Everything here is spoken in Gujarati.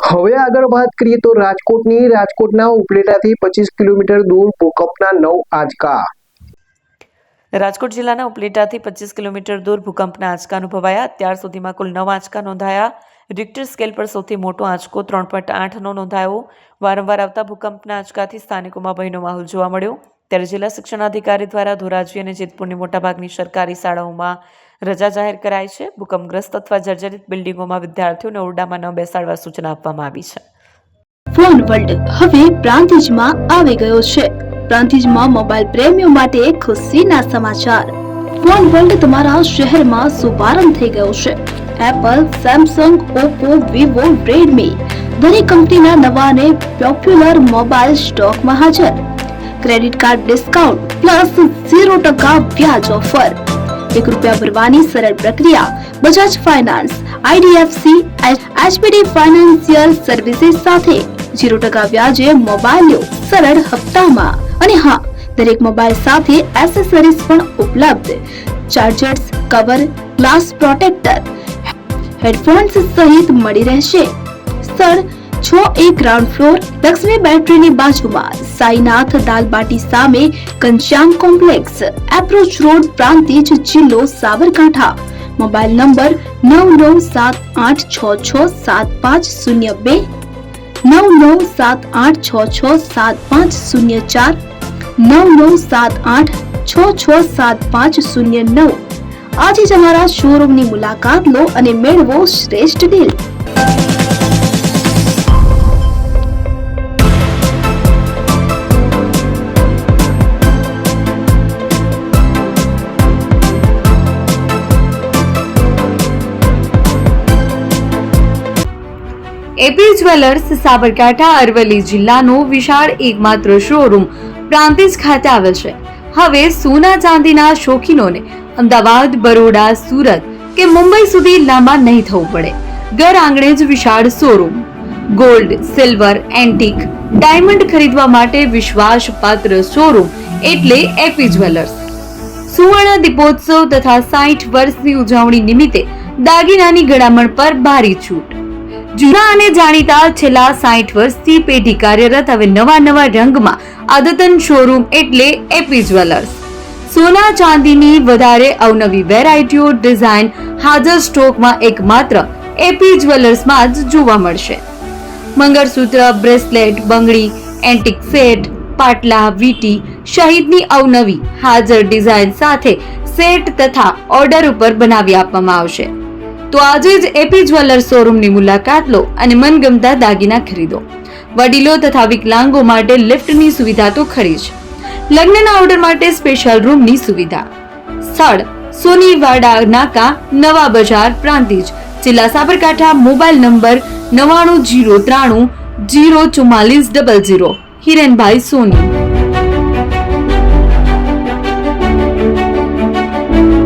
હવે આગળ વાત કરીએ તો રાજકોટના ઉપલેટાથી 25 કિલોમીટર દૂર ભૂકંપના 9 આંચકા. રાજકોટ જિલ્લાના ઉપલેટાથી 25 કિલોમીટર દૂર ભૂકંપના આંચકા અનુભવાયા. અત્યાર સુધીમાં કુલ 9 આંચકા નોંધાયા. રિક્ટર સ્કેલ પર સૌથી મોટો આંચકો 3.8નો નોંધાયો. વારંવાર આવતા ભૂકંપના આંચકાથી સ્થાનિકોમાં ભયનો માહોલ જોવા મળ્યો. ત્યારે જિલ્લા શિક્ષણાધિકારી દ્વારા ધોરાજી અને જેતપુરની મોટાભાગની સરકારી શાળાઓમાં રજા જાહેર કરાઈ છે. ભૂકંપગ્રસ્ત અથવા જર્જરિત બિલ્ડિંગોમાં વિદ્યાર્થીઓને ઓરડામાં ન બેસાડવા સૂચના આપવામાં આવી છે. ફોન વર્લ્ડ હવે પ્રાંતિજમાં આવી ગયો છે. પ્રાંતિજમાં મોબાઈલ પ્રેમીઓ માટે ખુશીના સમાચાર. ફોન વર્લ્ડ તમારા શહેરમાં શુભારંભ થઈ ગયો છે. Apple, Samsung, Oppo, Vivo, Redmi દરેક કંપનીના નવા અને પોપ્યુલર મોબાઈલ સ્ટોકમાં હાજર. ક્રેડિટ કાર્ડ ડિસ્કાઉન્ટ પ્લસ 0% વ્યાજ ઓફર. ₹1 ભરવાની સરળ પ્રક્રિયા. Bajaj finance, IDFC, HPD financial services સાથે 0% વ્યાજે મોબાઈલ લો સરળ હપ્તામાં. અને હા, દરેક મોબાઈલ સાથે એસેસરીઝ પણ ઉપલબ્ધ. Chargers, cover, glass protractor, headphones સહિત મળી રહેશે. સ્થળ 6A ગ્રાઉન્ડ ફ્લોર, લક્ષ્મી બેટરીની બાજુમાં, સાઈનાથ દાલબાટી સામે, Ghanshyam complex, approach road, Prantij, જિલ્લો સાબરકાંઠા. Mobile number 9978667502, 9978667504, 9978667509. આજે જ અમારા શોરૂમની મુલાકાત લો અને મેળવો શ્રેષ્ઠ deal. AP jewellers Sabarkantha Aravalli જિલ્લાનો વિશાળ એકમાત્ર શોરૂમ પ્રાંતિજ ખાતે આવેલ છે. હવે સોના ચાંદીના શોખીનોને અમદાવાદ, બરોડા, સુરત કે મુંબઈ સુધી લાંબા નહીં થવું પડે. ઘર આંગણે જ વિશાળ showroom. Gold, silver, antique, diamond ખરીદવા માટે વિશ્વાસપાત્ર શોરૂમ એટલે એપી જ્વેલર્સ. સુવર્ણ દીપોત્સવ તથા 60 વર્ષની ઉજવણી નિમિત્તે દાગીનાની ગળામણ પર ભારી છૂટ. જૂના અને જાણીતા છેલ્લા 60 વર્ષથી પેઢી કાર્યરત હવે નવા રંગમાં અદ્યતન શોરૂમ એટલે એપી જ્વેલર્સ. સોના ચાંદીની વધારે અવનવી વેરાયટીઓ, ડિઝાઇન હાજર સ્ટોકમાં એકમાત્ર એપી જ્વેલર્સમાં જ જોવા મળશે. મંગળસૂત્ર, બ્રેસલેટ, બંગડી, એન્ટિક સેટ, પાટલા, વીટી સહિતની અવનવી હાજર ડિઝાઇન સાથે સેટ તથા ઓર્ડર ઉપર બનાવી આપવામાં આવશે. તો આજે જ એપી જ્વેલર્સ શોરૂમની મુલાકાત લો અને મનગમતા દાગીના ખરીદો. વડીલો તથા વિકલાંગો માટે લિફ્ટની સુવિધા તો ખરી જ. લગ્નના ઓર્ડર માટે સ્પેશિયલ રૂમની સુવિધા. સ્થળ સોનીવાડા નાકા, નવા બજાર, પ્રાંતિજ, જિલ્લા સાબરકાંઠા. Mobile number 9903304400. હિરેનભાઈ સોની.